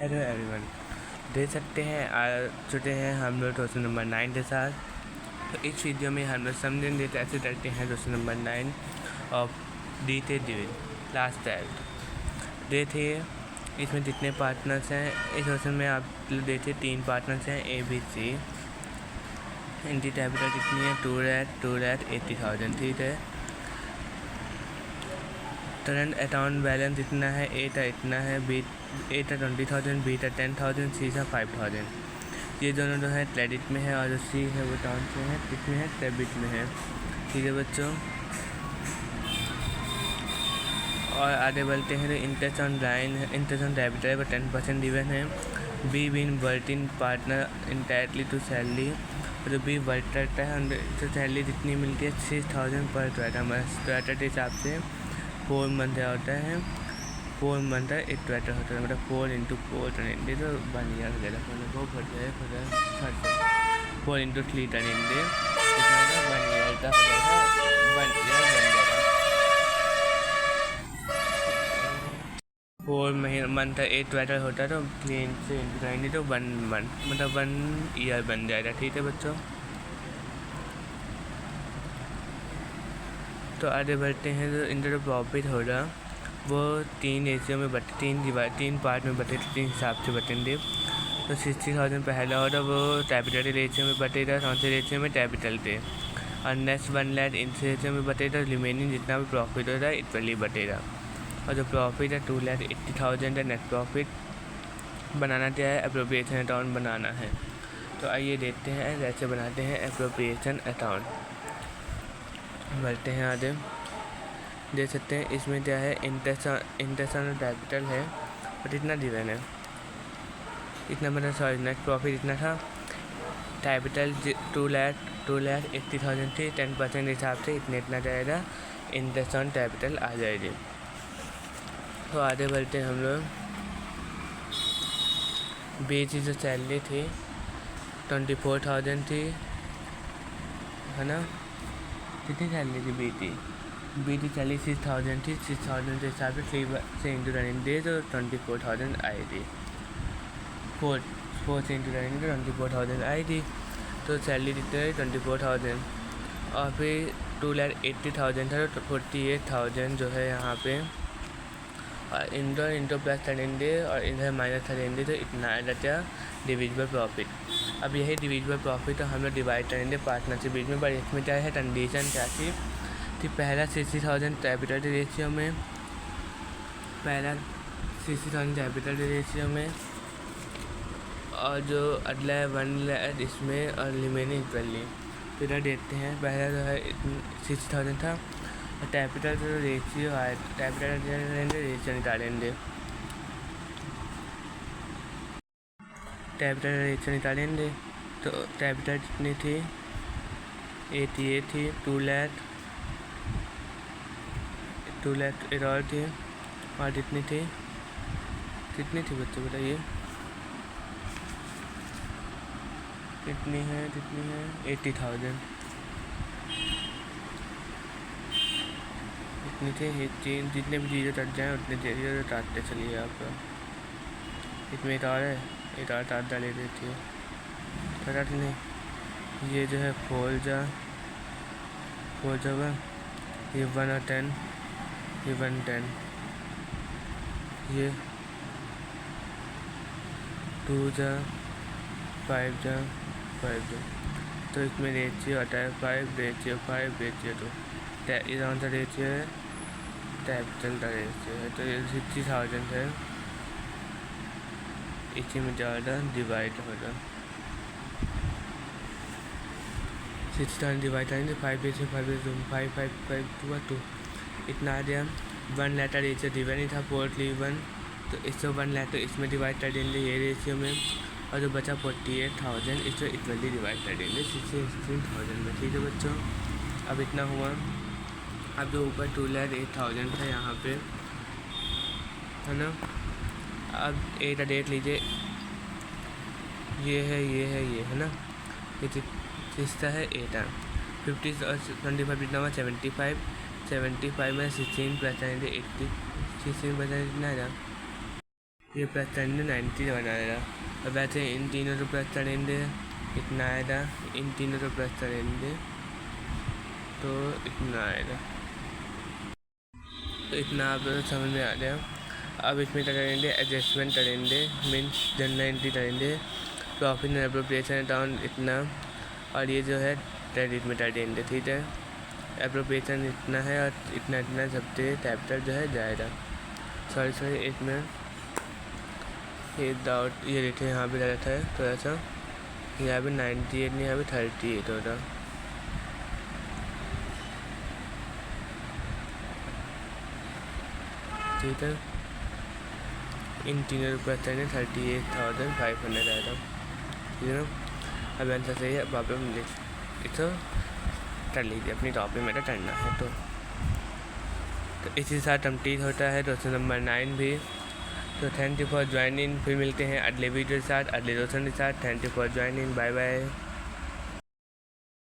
Hello everyone, देख सकते हैं आ चुके हैं हम लोग क्वेश्चन नंबर 9 के साथ। तो इस वीडियो में हम लोग समझेंगे कैसे करते हैं क्वेश्चन नंबर 9 ऑफ डी थे डिविजन क्लास 12। देखिए इसमें जितने पार्टनर्स हैं इस क्वेश्चन में आप देखिए 3 पार्टनर्स हैं ए बी सी। इनकी कैपिटल कितनी है 2,80,000, ठीक है। करंट अकाउंट बैलेंस इतना है, ए का इतना है, बी ए का 20,000, बी का 10,000, सी का 5,000। ये दोनों जो है क्रेडिट में है और जो सी है वो डाउन से है, कितने है डेबिट में है, ठीक है बच्चों। और आगे बढ़ते हैं तो इंटरेस्ट ऑन लाइन है, इंटरेस्ट ऑन डेबिट है वो 10% गिवन है। B been working partner entirely to salary, जो बी वर्क करता है तो सैलरी जितनी मिलती है 6,000 पर क्वार्टर। हमारे क्वार्टर के हिसाब से 4 मंथ होता है, 4 मंथ एक क्वार्टर होता है, मतलब 4 × 4 टर्न तो 1 ईयर हो जाएगा। 4 × 3 टर्न 1 ईयर का हो जाएगा, 1 ईयर बन जाएगा। 4 मंथ एक क्वार्टर होता है तो 3 से इंटू करेंगे तो 1 मंथ मतलब 1 ईयर बन जाएगा, ठीक है बच्चों। तो आगे बढ़ते हैं तो इनका जो प्रॉफिट होगा वो 3 रेशियो में बटे 3 पार्ट में बटे 3 हिसाब से बटेंगे। तो 60,000 पहला होगा वो कैपिटल रेशियो में बटेगा, कौन से रेशियो में कैपिटल पे, और नेक्स्ट 1 लाख इन रेशियो में बटेगा। रिमेनिंग जितना भी प्रॉफिट होगा इक्वली बटेगा। और जो प्रॉफिट है 2,80,000 है, नेट प्रॉफिट बनाना क्या है, एप्रोप्रिएशन अकाउंट बनाना है। तो आइए देखते हैं कैसे बनाते हैं एप्रोप्रिएशन अकाउंट। बढ़ते हैं आगे, देख सकते हैं इसमें क्या है इंटरेस्ट ऑन कैपिटल है बट इतना गिवन है, इतना मतलब सॉरी नेट प्रॉफिट इतना था। कैपिटल 2,80,000 थी, 10% हिसाब से इतना जाएगा, इंटरेस्ट ऑन कैपिटल आ जाएगी। तो आगे बढ़ते हैं हम लोग। बी की जो सैलरी थी 24,000 थी, है ना। कितनी सैलरी थी बी की सैलरी 6,000 थी, 6,000 के हिसाब से 3 से इंटू करेंगे तो 24,000 आएगी। 4 से इंटू करेंगे तो 24,000 आएगी। तो सैलरी कितनी है 24,000, और फिर 2,80,000 था तो 48,000 जो है यहाँ पे, और इंटो प्लस करेंगे और इधर माइनस करेंगे तो इतना आएगा क्या डिविजिबल प्रॉफिट। अब यही डिविजिबल प्रॉफिट तो हम लोग डिवाइड करेंगे पार्टनर के बीच में, पर इसमें क्या है कंडीशन क्या थी कि पहला 60,000 कैपिटल रेशियो में, कैपिटल रेशियो में, और जो अगला है 1 लाख इसमें, और रिमेनिंग इक्वली। तो इधर देखते हैं पहला जो है 60,000 था, कैपिटल जो रेशियो है कैपिटल रेशियो निकालेंगे, कैपिटल रेशियो निकालेंगे। तो कैपिटल कितनी थी 88 थी, 2 लाख एक और थी, और कितनी थी बच्चों बताइए कितनी है 80,000 इतनी थी। जितने भी चीज़ें कट जाएँ उतने चीज़ें काटते चलिए आप। इसमें एक और है, एक और काट डाले देती है फटाक नहीं। ये जो है 4 जा ये 1 और 10, ये 1 10, ये 2 जा 5 जा 5 जा। तो इसमें रेशियो आता है 5 रेशियो 5 रेशियो 2। ये कौन सा रेशियो है कैपिटल का रेशियो है, तो ये 60,000 है, इसी में ज़्यादा डिवाइड होगा। 60,000 डिवाइड करेंगे 5 रेशियो 5 2 इतना आ गया। 1 लाख का रेशियो डिवाइड नहीं था 431, तो इससे 1 लाख तो इसमें डिवाइड कर देंगे ये रेशियो में, और जो बचा 48,000 इसको इक्वली डिवाइड कर देंगे 16,000 में, ठीक है बच्चों। अब इतना हुआ। अब जो ऊपर 2,08,000 था यहाँ पे, है ना। अब ए का डेट लीजिए, ये है ना, ये किसका है ए का 50 और 25 कितना हुआ 75 में 16 प्लस 80 16% कितना है ये प्लस करेंगे 90 बनाएगा। अब वैसे इन तीनों को प्लस करेंगे इतना आएगा, इन तीनों को प्लस करेंगे तो इतना आएगा। तो इतना आप लोग समझ में आ गया। अब इसमें क्या करेंगे, एडजस्टमेंट करेंगे, मीन्स जनरल एंट्री करेंगे, प्रॉफिट एंड एप्रोप्रिएशन अकाउंट इतना, और ये जो है क्रेडिट में कर देंगे। ठीक है, एप्रोप्रिएशन इतना है और इतना इतना सबसे कैपिटल जो है जाएगा। सॉरी एक मिनट, ये डाउट ये देखें यहाँ पे गलत है थोड़ा सा, यहाँ पे 98 नहीं, यहाँ पे 38 होगा। ठीक है, इन तीनों रुपये चाहिए 38,500 आएगा। ठीक है ना, अब आंसर सही है। अब आप इसको कर लीजिए, अपनी टॉपिक में करना है तो इसी के साथ कंप्लीट होता है क्वेश्चन नंबर 9 भी। तो थैंक यू फॉर ज्वाइनिंग। फिर मिलते हैं अगले वीडियो के साथ, अगले क्वेश्चन के साथ। Thank you for joining, bye bye.